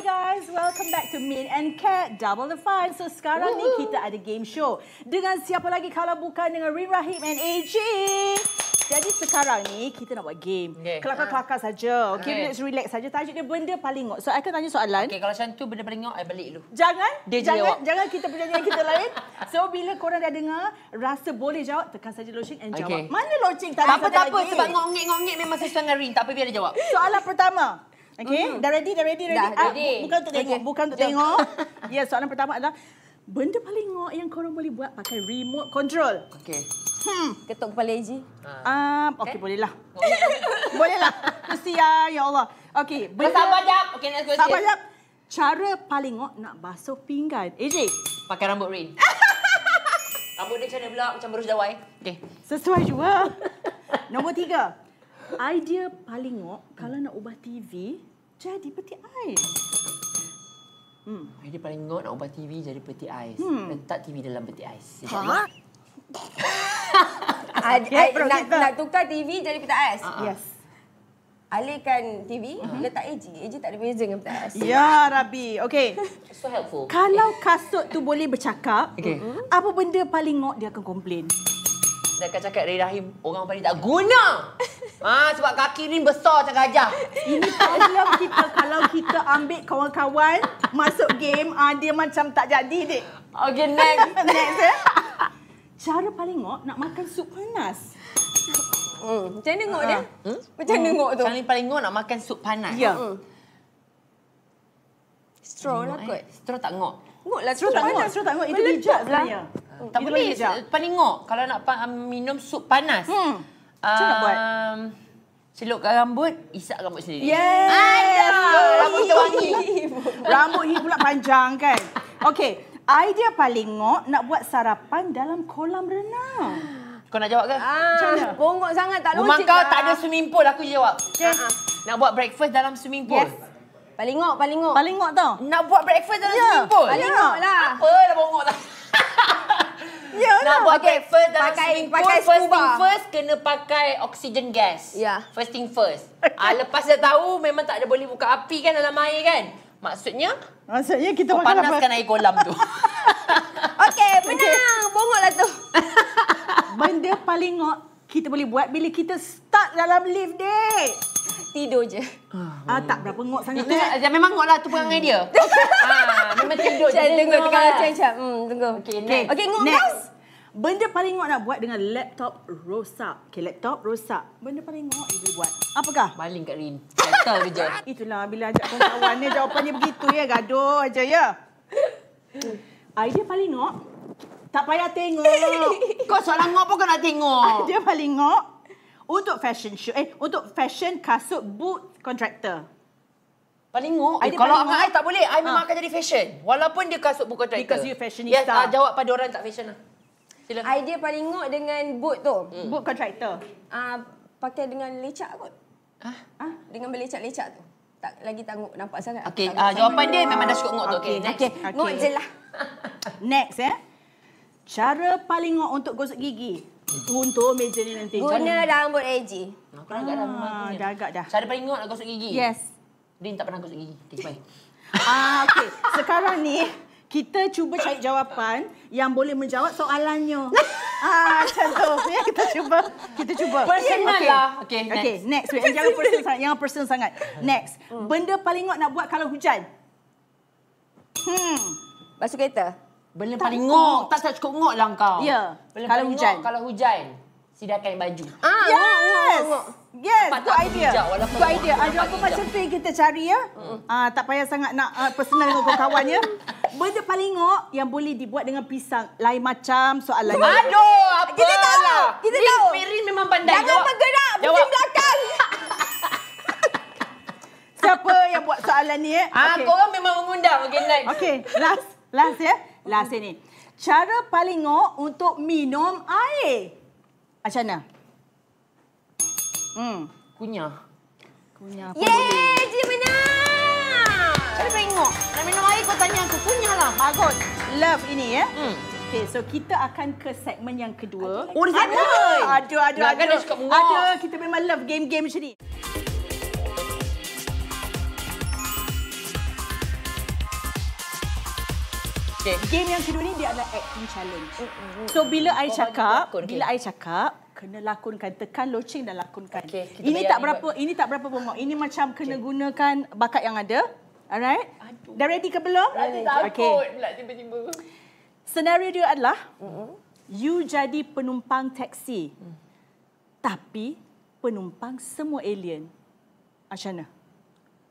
guys, welcome back to Min and Cat Double the Fun. So sekarang ni kita ada game show. Dengan siapa lagi kalau bukan dengan Rin Rahim and AJ. Jadi sekarang ni kita nak buat game. Kelakar-kelakar saja. Okay, let's relax saja. Tajuk dia benda paling ngok. So I akan tanya soalan. Okay, kalau macam tu benda paling ngok, I balik dulu. Jangan kita perjanjian kita lain. So bila korang dah dengar, rasa boleh jawab, tekan saja loceng and jawab. Mana loceng tadi? Tak apa, sebab ngok-ngok memang sesuai dengan Rin. Tak apa, biar dia jawab. Soalan pertama. Okay, dah ready? Dah ready? Bukan untuk tengok, bukan untuk tengok. Ya, soalan pertama adalah benda paling ngok yang korang boleh buat pakai remote control. Okay. Ketuk kepala AJ. Okey, bolehlah. Bolehlah. Mesti ya Allah. Okey, sabar jap. Okey, next question. Sabar jap. Cara paling ngok nak basuh pinggan. AJ, pakai rambut Rin. Rambut dia macam mana pula? Macam berus dawai. Okey. Sesuai juga. Nombor 3. Idea paling ngok kalau nak ubah TV jadi peti ais. Idea paling ngok nak ubah TV jadi peti ais. Letak TV dalam peti ais. Nak tukar TV jadi peti ais? Yes. Alihkan TV, letak AJ. AJ tak ada beza dengan peti ais. Ya, Rabi. Okey. So helpful. Kalau kasut tu boleh bercakap, apa benda paling ngok dia akan komplain? Dia akan cakap Rin Rahim, orang paling tak guna. Sebab kaki Rin besar macam gajah. Ini problem kita kalau kita ambil kawan-kawan masuk game, dia macam tak jadi, Dik. Okey, next. Next, ya. Cara paling ngok nak makan sup panas. Macam mana ngok dia? Macam mana ngok tu? Cara paling ngok nak makan sup panas. Ya. Straw lah kot. Straw tak ngok. Ngok lah Straw tak ngok. Straw tak ngok. Itu bijak sebenarnya. Tak boleh. Paling ngok kalau nak minum sup panas. Macam nak buat? Celupkan rambut, isap rambut sendiri. Yes! Rambut kita wangi. Rambut ni pula panjang kan? Okey. Idea paling ngok nak buat sarapan dalam kolam renang. Kau nak jawab ke? Macam mana? Bongok sangat tak logik. Rumah kau tak ada swimming pool, aku jawab. Nak buat breakfast dalam swimming pool. Yes. Paling ngok, paling ngok. Paling ngok tau. Nak buat breakfast dalam swimming pool? Paling ngok lah. Apa dah bongok tak? Nak buat breakfast dalam swimming pool, first thing first, kena pakai oxygen gas. Ya. First thing first. Lepas dah tahu, memang tak ada boleh buka api kan dalam air kan? Maksudnya kita kau panaskan air kolam tu. Okey, menang. Bongoklah tu. Benda paling ngok kita boleh buat bila kita start dalam lift, Dek. Tidur je. Tak berapa ngok sangat. Itu memang ngok lah tu perangai dia. Memang tidur je. Tunggu, macam. Tunggu. Okey, next. Okey, ngok Next. Benda paling ngok nak buat dengan laptop rosak. Okey, laptop rosak. Benda paling ngok you boleh buat. Apakah? Baling kat Rin. Settle je. Itulah bila ajak kawan-kawan ni jawapannya begitu ya. Gaduh aja ya. Idea paling ngok. Tak payah tengok. Kau soalan ngok pun kau nak tengok. Idea paling ngok. Untuk fashion show. Untuk fashion kasut boot contractor. Paling ngok. Kalau I tak boleh. I memang akan jadi fashion. Walaupun dia kasut boot contractor. Because you fashionista. Yes, jawab pada orang tak fashion lah. Sila. Idea paling ngok dengan boot tu. Boot contractor. Pakai dengan lecak kot. Dengan berlecak-lecak tu. Tak lagi tangguh nampak sangat. Okey, jawapan dia memang dah cukup ngok tu. Okey, next. Ngok je lah. Next Cara paling ngok untuk gosok gigi. Untuk meja ni nanti. Guna rambut AJ. Aku dah agak dah memang punya. Dah agak dah. Cara paling ngok nak gosok gigi. Yes. Rin tak pernah gosok gigi. Okey, bye. Okey. Sekarang ni kita cuba cari jawapan yang boleh menjawab soalannya. Macam tu. Ya, kita cuba. Personal lah. Okey, next. Okay, next. Jangan personal sangat. Next. Benda paling ngok nak buat kalau hujan. Basuh kereta. Benda paling ngok. Tak cukup ngok lah kau. Ya. Kalau hujan. Kalau hujan. Sidakan baju. Ngok. Yes, good idea. Good idea. Jawapan macam tu yang kita cari ya. Tak payah sangat nak personal dengan kawan-kawan ya. Benda paling ngok yang boleh dibuat dengan pisang. Lain macam soalan. Aduh, apa Kita tahu. Kita tahu. Rin memang pandai. Jangan bergerak. Pusing belakang. Siapa yang buat soalan ni Korang memang mengundang. Okey, next. Okey, last ya. Last ni. Cara paling ngok untuk minum air. Macam mana? Kunyah. Yeay, dia menang. Cara paling ngok. Nak minum air kau tanya aku. Kunyah lah. Bagus. Love ini ya. Okey, so kita akan ke segmen yang kedua. Oh, di sana. Ada. Kan dia suka mengok. Ada, kita memang love game-game macam ni. Okay. Game yang kedua ni dia adalah acting challenge. So bila I cakap, kena lakonkan, tekan loceng dan lakonkan. Okay, ini tak berapa bongok. Ini macam kena gunakan bakat yang ada. Alright? Dah ready ke belum? Takut pula tiba-tiba. Senario dia adalah you jadi penumpang taksi. Tapi penumpang semua alien. Macam mana?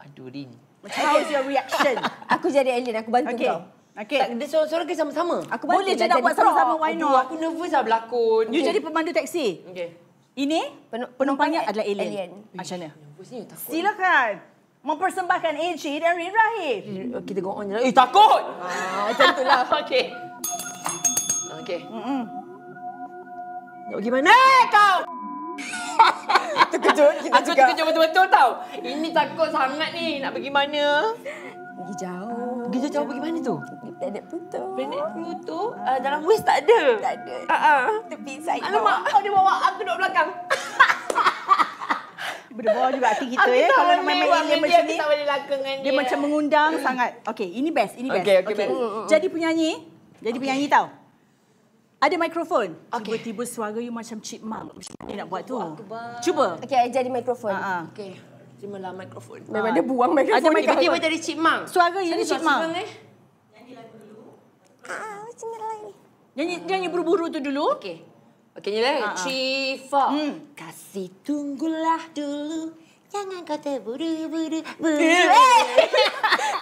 Aduh, Rin. How's your reaction? Aku jadi alien, aku bantu kau. Okay. Tak, dia seorang-seorang ke sama-sama? Aku bantu. Boleh je nak buat sama-sama, why not? Aku nervous lah berlakon. You jadi pemandu taksi. Okay. Ini penumpangnya adalah alien. Macam mana? Nervousnya takut. Silakan mempersembahkan AJ dan Rin Rahim. Kita go on je lah. Takut! Macam itulah. Okay. Okay. Nak pergi mana kau? Terkejut kita Aku terkejut betul-betul tau. Ini takut sangat ni. Nak pergi mana? Pergi jauh. Pergi jauh pergi mana tu? Planet Pluto. Planet Pluto? Dalam Waze tak ada. Tak ada. Tepi saya. Alamak, kau dia bawa aku duduk belakang. Berdebar juga hati kita ya. Kalau nak main alien macam ni. Tak boleh lakon dengan dia. Dia macam mengundang sangat. Okey, ini best. Okay, best. Jadi penyanyi tau. Ada mikrofon. Tiba-tiba suara you macam chipmunk. Macam mana nak buat tu? Cuba. Okey, I jadi mikrofon. Okey. Terimalah mikrofon. Memang dia buang mikrofon. Tiba-tiba jadi chipmunk. Suara you ni chipmunk. Macam mana lagi? Nyanyi buru-buru tu dulu. Okey. Okey, ni lah. 3, 4. Kasih tunggulah dulu. Jangan kau terburu-buru.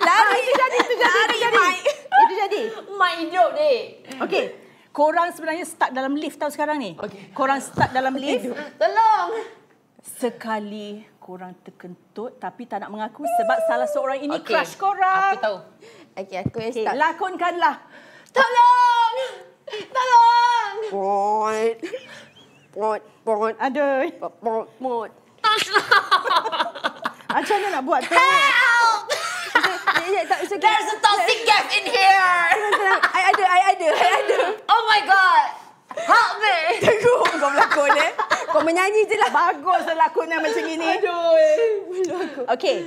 Lari. Itu jadi. Mak hidup, dek. Okey. Korang sebenarnya stuck dalam lift tau sekarang ni. Okey. Korang stuck dalam lift. Tolong. Sekali korang terkentut tapi tak nak mengaku sebab salah seorang ini crush korang. Aku tahu. Okey, aku yang start. Lakonkanlah. Tolong. Tolong. Pot. Aduh. Pot. Macam mana nak buat tu? Help! There's a toxic gas in here. I ada. Oh my god. Help me. Tengok kau berlakon Kau menyanyi je lah. Bagus lakonnya macam gini. Aduh. Okey.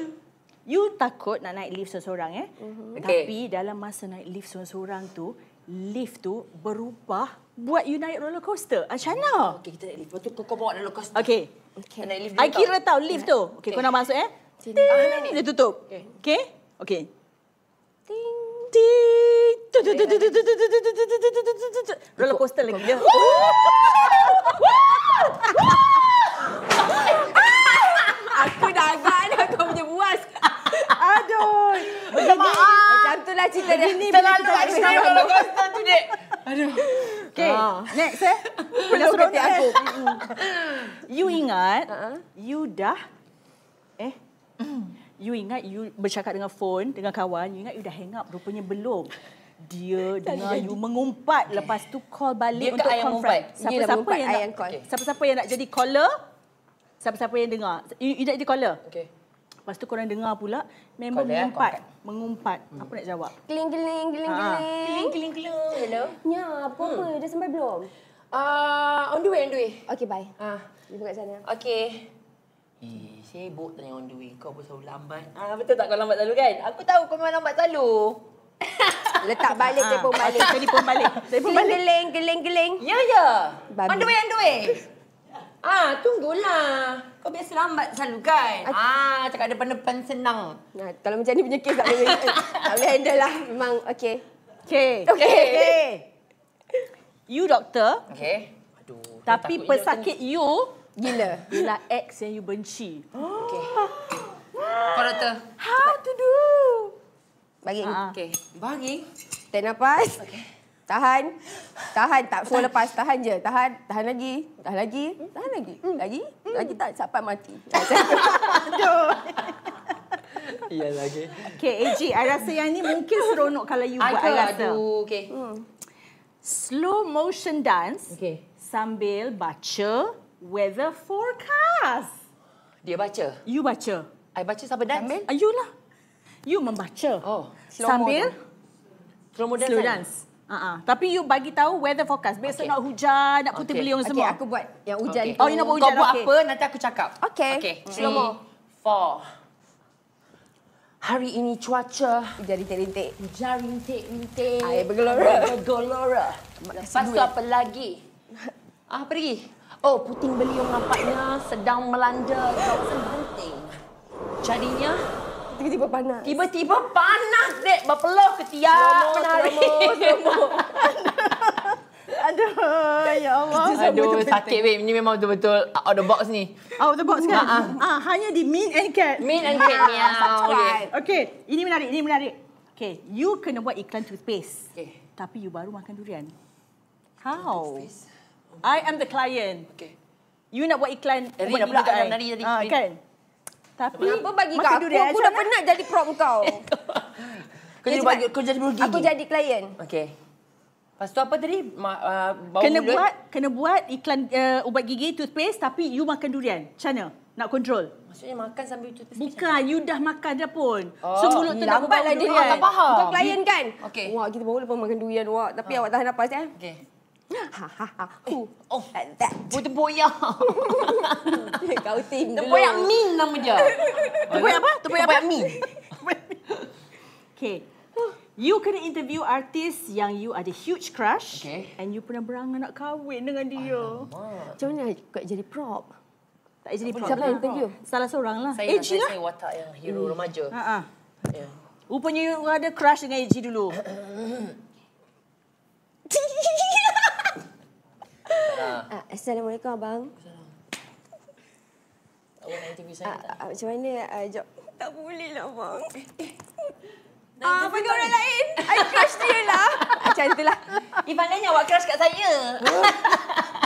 You takut nak naik lift seorang Okay. Tapi dalam masa naik lift seorang tu, lift tu berubah buat you naik roller coaster. Macam mana? Okey, kita naik lift. Lepas tu kau bawa roller coaster. Okey. Naik lift I kira tahu lift tu. Okey, kau nak masuk Sini. Dia tutup. Okey. Okey. Ting. Ting. Roller coaster lagi dia. Aku dah agak dah kau punya buas. Aduh. Minta maaf. Macam tu lah cerita dia. Terlalu ekstrim roller coaster tu, dek. Aduh. Okay, next Boleh suruh aku. You ingat, you dah, you ingat you bercakap dengan phone, dengan kawan, you ingat you dah hang up, rupanya belum. Dia dengar you mengumpat, lepas tu call balik Dia untuk ayam confirm. Siapa-siapa yang nak call. Siapa-siapa yang nak jadi caller, siapa-siapa yang dengar. You nak jadi caller. Okey. Lepas tu korang dengar pula, member mengumpat. Apa nak jawab? Keling. Keling. Hello. Ya, apa? Dah sampai belum? On the way. Okey, bye. Jumpa kat sana. Okey. Sibuk tanya on the way. Kau pun selalu lambat. Betul tak kau lambat selalu kan? Aku tahu kau memang lambat selalu. Letak balik, telefon balik. Telefon balik. Keling. Ya. Babi. On the way. Tunggulah. Kau biasa lambat selalu kan? Cakap depan-depan senang. Nah, kalau macam ni punya kes tak boleh handle lah. Memang okey. Okay. You doktor. Okey. Aduh. Tapi pesakit you Gila. ialah ex yang you benci. Okey. Kau doktor. How to do? Bagi. Okey. Bagi. Tarik nafas. Okey. Tahan. Tak full lepas. Tahan je. Tahan lagi. Lagi tak sampai mati. Aduh. Ya lagi. Okay, AJ, I rasa yang ni mungkin seronok kalau you buat. I rasa. Aduh, okey. Slow motion dance Okey. sambil baca weather forecast. Dia baca. You baca. I baca sampai dance. Ayulah. You membaca. Oh. Sambil Slow dance. Tapi you bagi tahu weather forecast. Besok nak hujan, nak putih beliung Okey, semua. aku buat yang hujan. Okay. Oh, you nak buat hujan. Kau buat okey. apa, nanti aku cakap. Okey. Okey. Slow mo. 4. Hari ini cuaca Jari rintik. jari rintik-rintik. Air bergelora. Bergelora. Lepas tu apa lagi? Apa lagi? Oh, puting beliung nampaknya sedang melanda kawasan Genting. Jadinya Tiba-tiba panas. tiba-tiba panas, Dek. Berpeluh ketiak menari. Aduh, ya Allah. Aduh, sakit, babe. Ini memang betul-betul out of the box ni. Out of the box kan? Hanya di Min and Cat. Min and Cat ni. Okay, ini menarik. Okay, you kena buat iklan toothpaste. Okay. Tapi you baru makan durian. How? I am the client. Okay. You nak buat iklan Rin ubat dah pula gigi I. nari tadi. Kan? Tapi Kenapa bagi makan kau? durian Aku macam dah mana? penat jadi prop kau. Kau jadi bulu gigi. Aku jadi klien. Okay. Lepas tu apa tadi? Bau mulut. Kena buat iklan ubat gigi toothpaste tapi you makan durian. Macam mana? Nak control? Maksudnya makan sambil toothpaste. Bukan, you dah makan dah pun. Oh, So mulut tu nak Lambat lah dia. durian. tak faham. Bukan klien kan? Okey. Wah, kita baru lepas makan durian wak. Tapi awak tahan nafas ya. Okay. Oh, like that. Tempoyak. Kau ting dulu. Tempoyak Min nama dia. Tempoyak apa? Tempoyak Min. Okay. You kena interview artis yang you ada huge crush. Okay. And you pernah berangan nak kahwin dengan dia. Macam mana kau jadi prop? Tak jadi prop. Siapa yang interview? Salah seorang lah. Saya AG lah. saya watak yang hero remaja. Ya. Rupanya you ada crush dengan AG dulu. Assalamualaikum abang. Awak nak interview saya tak? Macam mana job? Tak boleh lah abang. Bagi orang lain. I crush dia lah. Macam tu lah. Maknanya awak crush kat saya.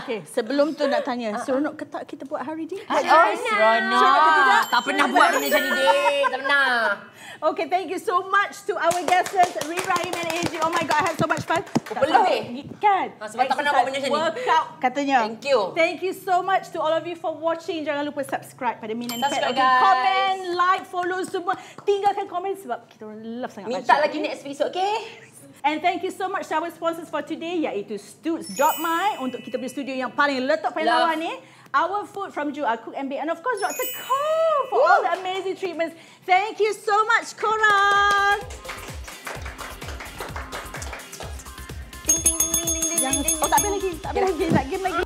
Okay, sebelum tu nak tanya, seronok ke tak kita buat hari ni? Oh, seronok. Tak pernah buat benda macam ni, Dek. Tak pernah. Okay, thank you so much to our guests, Rin Rahim and AG. Oh my God, I had so much fun. Berpeluh, Kan? sebab tak pernah buat benda macam ni. Workout katanya. Thank you. Thank you so much to all of you for watching. Jangan lupa subscribe pada Min and Cat. Subscribe, Okay, guys. comment, like, follow semua. Tinggalkan komen sebab kita orang love sangat Minta baca. lagi next episode, okay? And thank you so much to our sponsors for today, iaitu Stoots.my untuk kita punya studio yang paling letak paling lawa ni. Our food from Ju, our cook and bake. And of course, Dr. Cole for all the amazing treatments. Thank you so much, Korang. Ting ting ting ting ting ting. Oh, tak boleh lagi. Tak boleh lagi. Nak game lagi.